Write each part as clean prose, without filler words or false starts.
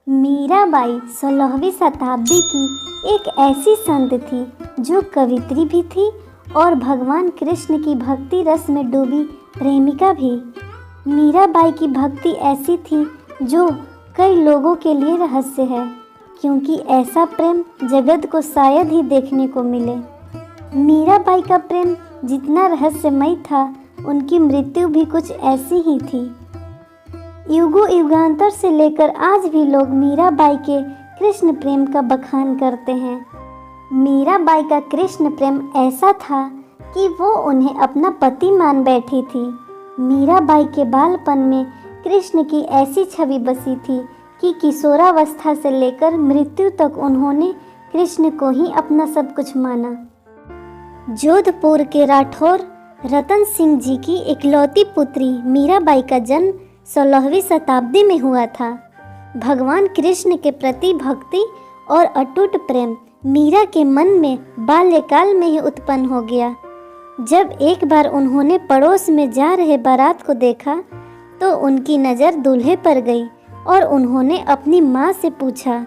मीराबाई 16वीं शताब्दी की एक ऐसी संत थी जो कवित्री भी थी और भगवान कृष्ण की भक्ति रस में डूबी प्रेमिका भी। मीराबाई की भक्ति ऐसी थी जो कई लोगों के लिए रहस्य है, क्योंकि ऐसा प्रेम जगत को शायद ही देखने को मिले। मीराबाई का प्रेम जितना रहस्यमय था, उनकी मृत्यु भी कुछ ऐसी ही थी। युगों युगांतर से लेकर आज भी लोग मीराबाई के कृष्ण प्रेम का बखान करते हैं। मीराबाई का कृष्ण प्रेम ऐसा था कि वो उन्हें अपना पति मान बैठी थी। मीराबाई के बालपन में कृष्ण की ऐसी छवि बसी थी कि किशोरावस्था से लेकर मृत्यु तक उन्होंने कृष्ण को ही अपना सब कुछ माना। जोधपुर के राठौर रतन सिंह जी की इकलौती पुत्री मीराबाई का जन्म 16वीं शताब्दी में हुआ था। भगवान कृष्ण के प्रति भक्ति और अटूट प्रेम मीरा के मन में बाल्यकाल में ही उत्पन्न हो गया। जब एक बार उन्होंने पड़ोस में जा रहे बारात को देखा तो उनकी नज़र दूल्हे पर गई और उन्होंने अपनी माँ से पूछा,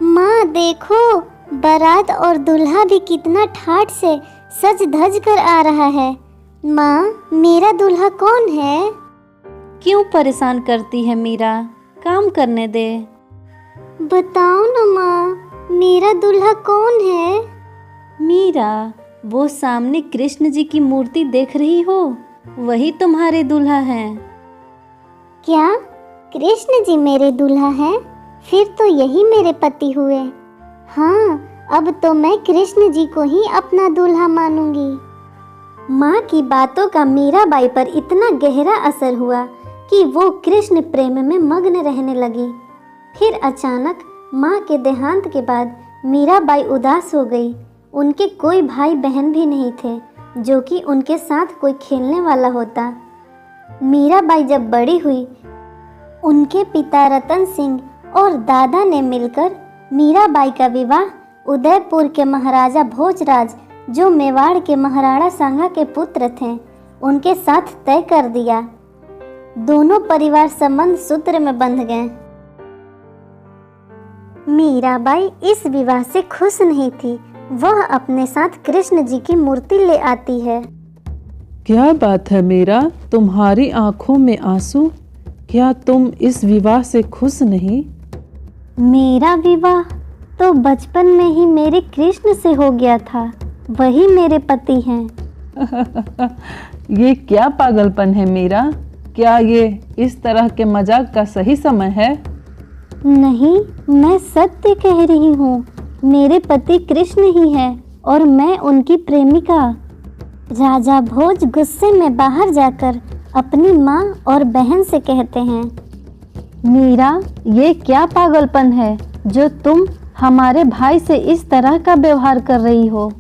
माँ देखो, बारात और दूल्हा भी कितना ठाठ से सज धज कर आ रहा है। माँ, मेरा दूल्हा कौन है? क्यों परेशान करती है मीरा, काम करने दे। बताओ ना माँ, मेरा दूल्हा कौन है? मीरा, वो सामने कृष्ण जी की मूर्ति देख रही हो, वही तुम्हारे दूल्हा हैं। क्या कृष्ण जी मेरे दूल्हा हैं? फिर तो यही मेरे पति हुए। हाँ, अब तो मैं कृष्ण जी को ही अपना दूल्हा मानूंगी। माँ की बातों का मीराबाई पर इतना गहरा असर हुआ कि वो कृष्ण प्रेम में मग्न रहने लगी। फिर अचानक माँ के देहांत के बाद मीराबाई उदास हो गई। उनके कोई भाई बहन भी नहीं थे जो कि उनके साथ कोई खेलने वाला होता। मीराबाई जब बड़ी हुई, उनके पिता रतन सिंह और दादा ने मिलकर मीराबाई का विवाह उदयपुर के महाराजा भोजराज, जो मेवाड़ के महाराणा सांगा के पुत्र थे, उनके साथ तय कर दिया। दोनों परिवार संबंध सूत्र में बंध गए। मीराबाई इस विवाह से खुश नहीं थी। वह अपने साथ कृष्ण जी की मूर्ति ले आती है। क्या बात है मीरा, तुम्हारी आंखों में आंसू? क्या तुम इस विवाह से खुश नहीं? मेरा विवाह तो बचपन में ही मेरे कृष्ण से हो गया था, वही मेरे पति हैं। ये क्या पागलपन है मीरा? क्या ये इस तरह के मजाक का सही समय है? नहीं, मैं सत्य कह रही हूँ। मेरे पति कृष्ण ही है और मैं उनकी प्रेमिका। राजा भोज गुस्से में बाहर जाकर अपनी माँ और बहन से कहते हैं, मीरा, ये क्या पागलपन है जो तुम हमारे भाई से इस तरह का व्यवहार कर रही हो?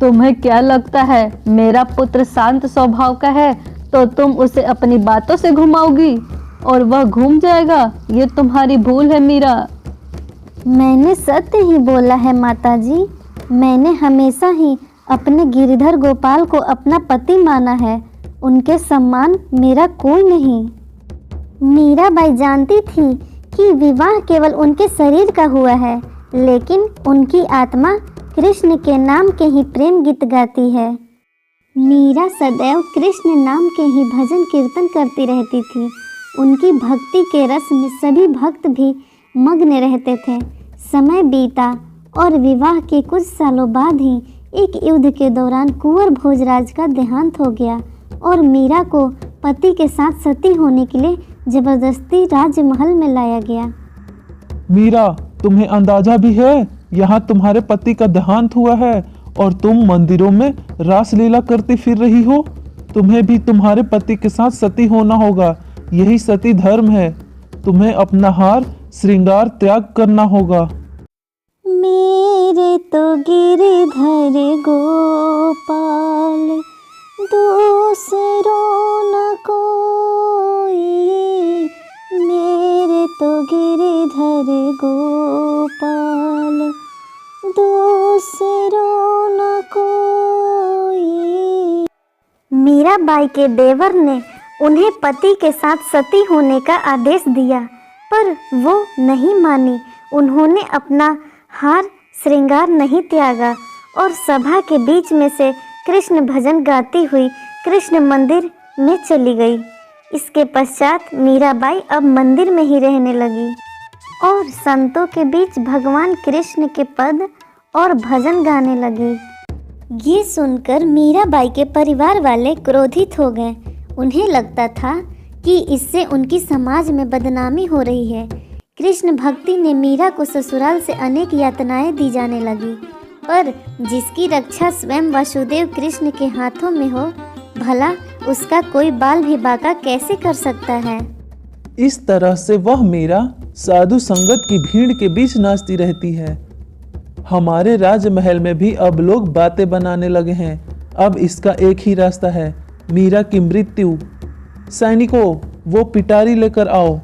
तुम्हें क्या लगता है मेरा पुत्र शांत स्वभाव का है तो तुम उसे अपनी बातों से घुमाओगी और वह घूम जाएगा? ये तुम्हारी भूल है मीरा। मैंने सत्य ही बोला है माताजी। मैंने हमेशा ही अपने गिरधर गोपाल को अपना पति माना है। उनके सम्मान मेरा कोई नहीं। मीराबाई जानती थी कि विवाह केवल उनके शरीर का हुआ है, लेकिन उनकी आत्मा कृष्ण के नाम के ही प्रेम गीत गाती है। मीरा सदैव कृष्ण नाम के ही भजन कीर्तन करती रहती थी। उनकी भक्ति के रस में सभी भक्त भी मग्न रहते थे। समय बीता और विवाह के कुछ सालों बाद ही एक युद्ध के दौरान कुंवर भोजराज का देहांत हो गया और मीरा को पति के साथ सती होने के लिए जबरदस्ती राजमहल में लाया गया। मीरा, तुम्हें अंदाजा भी है यहाँ तुम्हारे पति का देहांत हुआ है और तुम मंदिरों में रासलीला करती फिर रही हो? तुम्हें भी तुम्हारे पति के साथ सती होना होगा। यही सती धर्म है। तुम्हें अपना हार श्रृंगार त्याग करना होगा। मेरे तो गिरधर गोपाल, दूसरों न कोई। मेरे तो गिरधर गोपाल, दूसरों न कोई। मीराबाई के देवर ने उन्हें पति के साथ सती होने का आदेश दिया। पर वो नहीं मानी। उन्होंने अपना हार श्रृंगार नहीं त्यागा और सभा के बीच में से कृष्ण भजन गाती हुई कृष्ण मंदिर में चली गई। इसके पश्चात मीराबाई अब मंदिर में ही रहने लगी और संतों के बीच भगवान कृष्ण के पद और भजन गाने लगी। ये सुनकर मीराबाई के परिवार वाले क्रोधित हो गए। उन्हें लगता था कि इससे उनकी समाज में बदनामी हो रही है। कृष्ण भक्ति ने मीरा को ससुराल से अनेक यातनाएं दी जाने लगी, पर जिसकी रक्षा स्वयं वासुदेव कृष्ण के हाथों में हो, भला उसका कोई बाल भी बांका कैसे कर सकता है। इस तरह से वह मीरा साधु संगत की भीड़ के बीच नाचती रहती है। हमारे राजमहल में भी अब लोग बातें बनाने लगे हैं। अब इसका एक ही रास्ता है, मीरा की मृत्यु। सैनिकों, वो पिटारी लेकर आओ।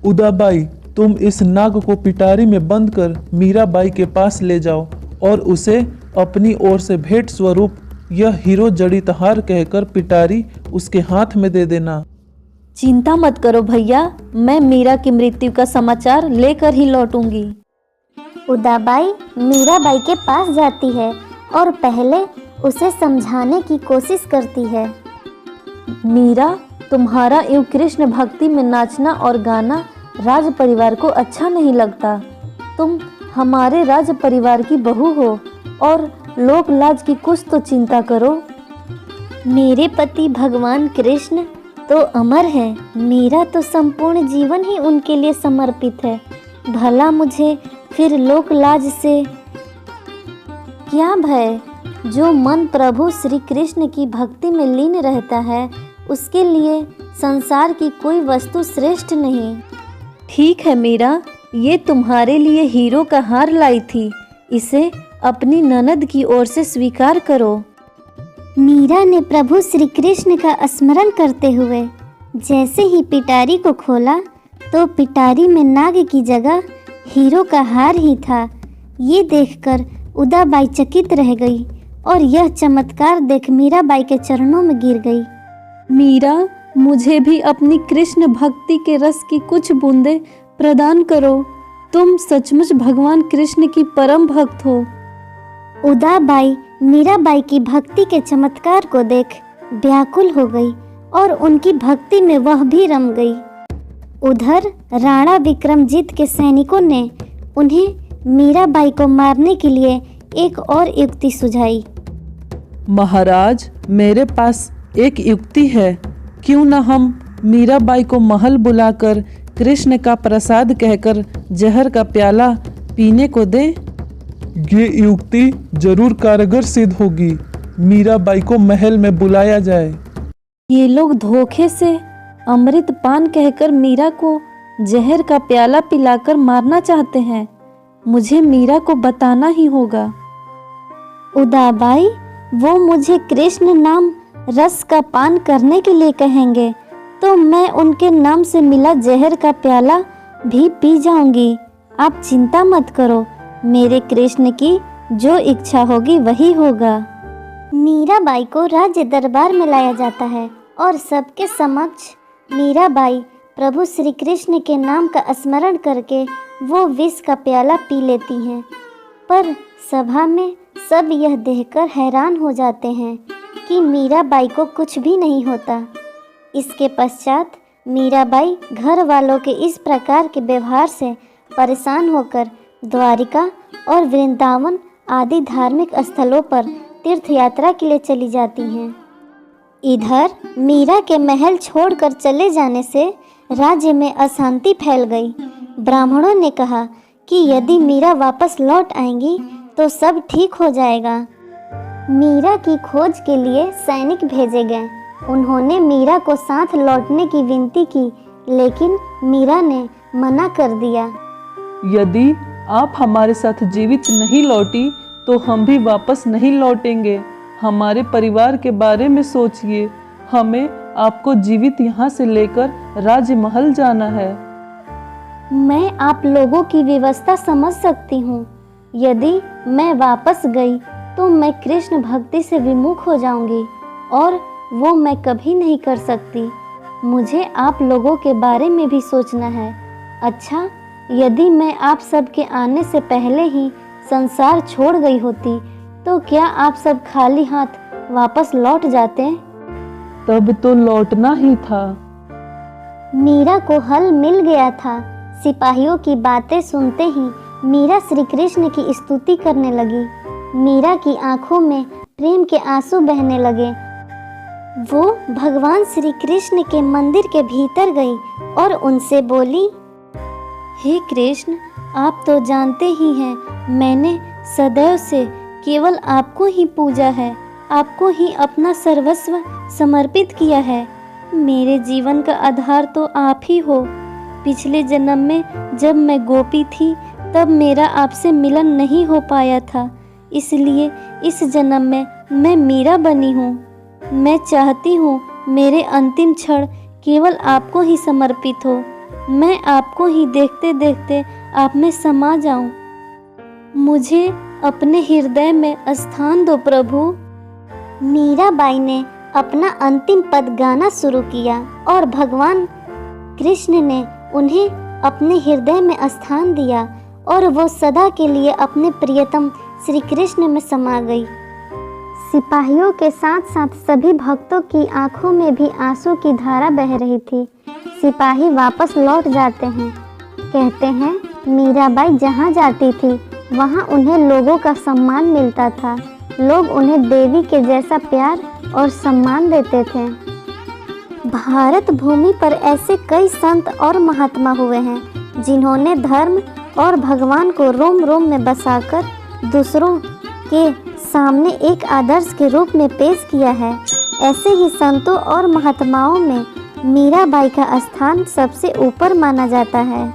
उदाबाई, तुम इस नाग को पिटारी में बंद कर मीराबाई के पास ले जाओ और उसे अपनी ओर से भेंट स्वरूप यह हीरो जड़ित हार कहकर पिटारी उसके हाथ में दे देना। चिंता मत करो भैया, मैं मीरा की मृत्यु का समाचार लेकर ही लौटूंगी। उदाबाई मीराबाई के पास जाती है और पहले उसे समझाने की कोशिश करती है। मीरा, तुम्हारा यूं कृष्ण भक्ति में नाचना और गाना राज परिवार को अच्छा नहीं लगता। तुम हमारे राज परिवार की बहू हो और लोक लाज की कुछ तो चिंता करो। मेरे पति भगवान कृष्ण तो अमर है, मेरा तो संपूर्ण जीवन ही उनके लिए समर्पित है। भला मुझे फिर लोक लाज से क्या भय। जो मन प्रभु श्री कृष्ण की भक्ति में लीन रहता है, उसके लिए संसार की कोई वस्तु श्रेष्ठ नहीं। ठीक है मीरा, ये तुम्हारे लिए हीरो का हार लाई थी, इसे अपनी ननद की ओर से स्वीकार करो। मीरा ने प्रभु श्री कृष्ण का स्मरण करते हुए जैसे ही पिटारी को खोला तो पिटारी में नाग की जगह हीरो का हार ही था। ये देखकर उदाबाई चकित रह गई और यह चमत्कार देख मीराबाई के चरणों में गिर गई। मीरा, मुझे भी अपनी कृष्ण भक्ति के रस की कुछ बूंदें प्रदान करो। तुम सचमुच भगवान कृष्ण की परम भक्त हो। उदाबाई मीराबाई की भक्ति के चमत्कार को देख व्याकुल हो गई और उनकी भक्ति में वह भी रम गई। उधर राणा विक्रमजीत के सैनिकों ने उन्हें मीराबाई को मारने के लिए एक और युक्ति सुझाई। महाराज, मेरे पास एक युक्ति है। क्यों न हम मीराबाई को महल बुलाकर कृष्ण का प्रसाद कहकर जहर का प्याला पीने को दें। ये युक्ति जरूर कारगर सिद्ध होगी। मीराबाई को महल में बुलाया जाए। ये लोग धोखे से अमृत पान कहकर मीरा को जहर का प्याला पिलाकर मारना चाहते हैं। मुझे मीरा को बताना ही होगा। उदाबाई, वो मुझे कृष्ण नाम रस का पान करने के लिए कहेंगे तो मैं उनके नाम से मिला जहर का प्याला भी पी जाऊंगी। आप चिंता मत करो, मेरे कृष्ण की जो इच्छा होगी वही होगा। मीराबाई को राज्य दरबार में लाया जाता है और सबके समक्ष मीराबाई प्रभु श्री कृष्ण के नाम का स्मरण करके वो विष का प्याला पी लेती हैं। पर सभा में सब यह देखकर हैरान हो जाते हैं कि मीराबाई को कुछ भी नहीं होता। इसके पश्चात मीराबाई घर वालों के इस प्रकार के व्यवहार से परेशान होकर द्वारिका और वृंदावन आदि धार्मिक स्थलों पर तीर्थ यात्रा के लिए चली जाती हैं। इधर मीरा के महल छोड़कर चले जाने से राज्य में अशांति फैल गई। ब्राह्मणों ने कहा कि यदि मीरा वापस लौट आएंगी तो सब ठीक हो जाएगा। मीरा की खोज के लिए सैनिक भेजे गए। उन्होंने मीरा को साथ लौटने की विनती की, लेकिन मीरा ने मना कर दिया। यदि आप हमारे साथ जीवित नहीं लौटी तो हम भी वापस नहीं लौटेंगे। हमारे परिवार के बारे में सोचिए। हमें आपको जीवित यहाँ से लेकर राजमहल जाना है। मैं आप लोगों की व्यवस्था समझ सकती हूँ। यदि मैं वापस गई तो मैं कृष्ण भक्ति से विमुख हो जाऊंगी और वो मैं कभी नहीं कर सकती। मुझे आप लोगों के बारे में भी सोचना है। अच्छा, यदि मैं आप सबके आने से पहले ही संसार छोड़ गई होती तो क्या आप सब खाली हाथ वापस लौट जाते? तब तो लौटना ही था। मीरा को हल मिल गया था। सिपाहियों की बातें सुनते ही मीरा श्री कृष्ण की स्तुति करने लगी। मीरा की आंखों में प्रेम के आंसू बहने लगे। वो भगवान श्री कृष्ण के मंदिर के भीतर गई और उनसे बोली, हे कृष्ण, आप तो जानते ही हैं मैंने सदैव से केवल आपको ही पूजा है, आपको ही अपना सर्वस्व समर्पित किया है। मेरे जीवन का आधार तो आप ही हो। पिछले जन्म में जब मैं गोपी थी तब मेरा आपसे मिलन नहीं हो पाया था, इसलिए इस जन्म में मैं मीरा बनी हूँ। मैं चाहती हूँ मेरे अंतिम क्षण केवल आपको ही समर्पित हो। मैं आपको ही देखते देखते आप में समा जाऊं। मुझे अपने हृदय में स्थान दो प्रभु। मीराबाई ने अपना अंतिम पद गाना शुरू किया और भगवान कृष्ण ने उन्हें अपने हृदय में स्थान दिया और वो सदा के लिए अपने प्रियतम श्री कृष्ण में समा गई। सिपाहियों के साथ साथ सभी भक्तों की आंखों में भी आंसू की धारा बह रही थी। सिपाही वापस लौट जाते हैं। कहते हैं मीराबाई जहाँ जाती थी वहाँ उन्हें लोगों का सम्मान मिलता था। लोग उन्हें देवी के जैसा प्यार और सम्मान देते थे। भारत भूमि पर ऐसे कई संत और महात्मा हुए हैं जिन्होंने धर्म और भगवान को रोम रोम में बसाकर दूसरों के सामने एक आदर्श के रूप में पेश किया है। ऐसे ही संतों और महात्माओं में मीराबाई का स्थान सबसे ऊपर माना जाता है।